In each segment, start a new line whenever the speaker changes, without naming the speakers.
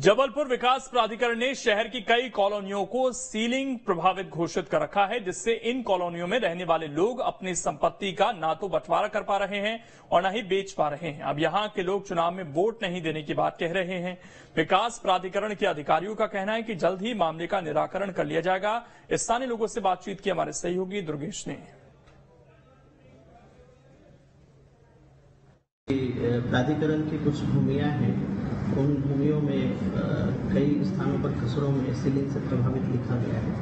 जबलपुर विकास प्राधिकरण ने शहर की कई कॉलोनियों को सीलिंग प्रभावित घोषित कर रखा है, जिससे इन कॉलोनियों में रहने वाले लोग अपनी संपत्ति का ना तो बंटवारा कर पा रहे हैं और न ही बेच पा रहे हैं। अब यहां के लोग चुनाव में वोट नहीं देने की बात कह रहे हैं। विकास प्राधिकरण के अधिकारियों का कहना है कि जल्द ही मामले का निराकरण कर लिया जाएगा। स्थानीय लोगों से बातचीत की हमारे सहयोगी दुर्गेश ने।
प्राधिकरण की कुछ भूमियां हैं, उन भूमियों में कई स्थानों पर खसरों में सीलिंग से प्रभावित लिखा गया है।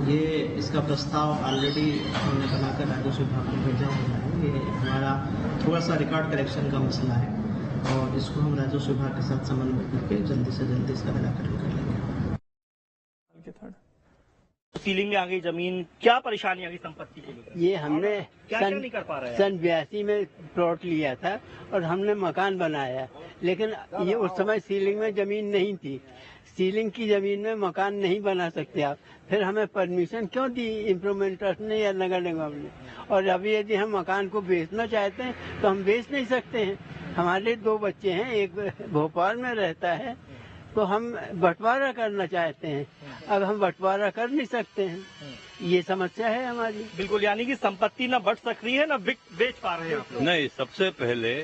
ये इसका प्रस्ताव ऑलरेडी हमने बनाकर राजस्व विभाग को भेजा हुआ है। ये हमारा थोड़ा सा रिकॉर्ड करेक्शन का मसला है और इसको हम राजस्व विभाग के साथ समन्वय करके जल्दी से जल्दी इसका निराकरण कर लेंगे।
सीलिंग में आ गई जमीन, क्या परेशानी आ गई संपत्ति के लिए?
ये हमने
क्या नहीं कर पा रहे हैं?
सन 82 में प्लॉट लिया था और हमने मकान बनाया, लेकिन ये उस समय सीलिंग में जमीन नहीं थी। सीलिंग की जमीन में मकान नहीं बना सकते आप। फिर हमें परमिशन क्यों दी इम्प्रूवमेंट ट्रस्ट ने या नगर निगम ने? और अभी यदि हम मकान को बेचना चाहते हैं तो हम बेच नहीं सकते हैं। हमारे 2 बच्चे हैं, एक भोपाल में रहता है, तो हम बंटवारा करना चाहते हैं। अब हम बंटवारा कर नहीं सकते हैं, ये समस्या है हमारी।
बिल्कुल, यानी कि संपत्ति न बढ़ सक रही है न बेच पा रहे हैं।
नहीं, सबसे पहले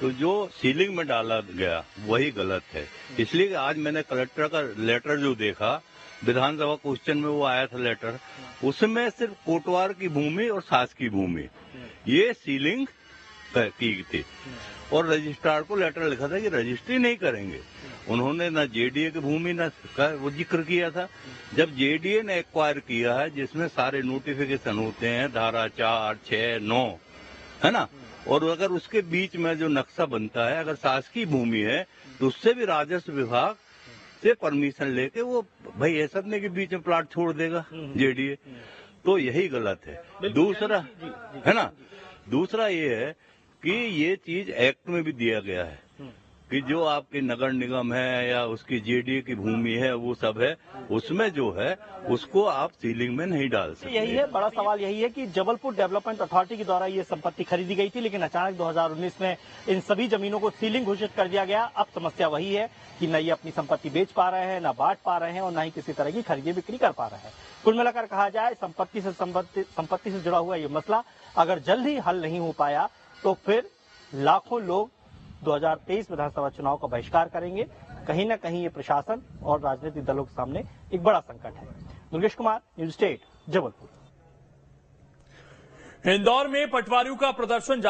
तो जो सीलिंग में डाला गया वही गलत है। इसलिए आज मैंने कलेक्टर का लेटर जो देखा, विधानसभा क्वेश्चन में वो आया था लेटर, उसमें सिर्फ कोटवार की भूमि और सास की भूमि ये सीलिंग की थी और रजिस्ट्रार को लेटर लिखा था कि रजिस्ट्री नहीं करेंगे। उन्होंने न जेडीए की भूमि न का वो जिक्र किया था। जब जेडीए ने एक्वायर किया है, जिसमें सारे नोटिफिकेशन होते हैं, धारा 4, 6, 9, है ना, और अगर उसके बीच में जो नक्शा बनता है, अगर शासकीय भूमि है तो उससे भी राजस्व विभाग से परमिशन लेके वो भाई ऐसा के बीच में प्लाट छोड़ देगा जेडीए, तो यही गलत है। दूसरा है ना, दूसरा ये है कि ये चीज एक्ट में भी दिया गया है कि जो आपकी नगर निगम है या उसकी जेडीए की भूमि है, वो सब है, उसमें जो है उसको आप सीलिंग में नहीं डाल सकते।
यही है बड़ा सवाल, यही है कि जबलपुर डेवलपमेंट अथॉरिटी के द्वारा ये संपत्ति खरीदी गई थी, लेकिन अचानक 2019 में इन सभी जमीनों को सीलिंग घोषित कर दिया गया। अब समस्या वही है कि न ये अपनी संपत्ति बेच पा रहे हैं, न बांट पा रहे हैं और न ही किसी तरह की खरीदी बिक्री कर पा रहे हैं। कुल मिलाकर कहा जाए, संपत्ति से जुड़ा हुआ ये मसला अगर जल्द ही हल नहीं हो पाया तो फिर लाखों लोग 2023 विधानसभा चुनाव का बहिष्कार करेंगे। कहीं न कहीं ये प्रशासन और राजनीतिक दलों के सामने एक बड़ा संकट है। Durgesh Kumar, News State, Jabalpur.
इंदौर में पटवारियों का प्रदर्शन जारी।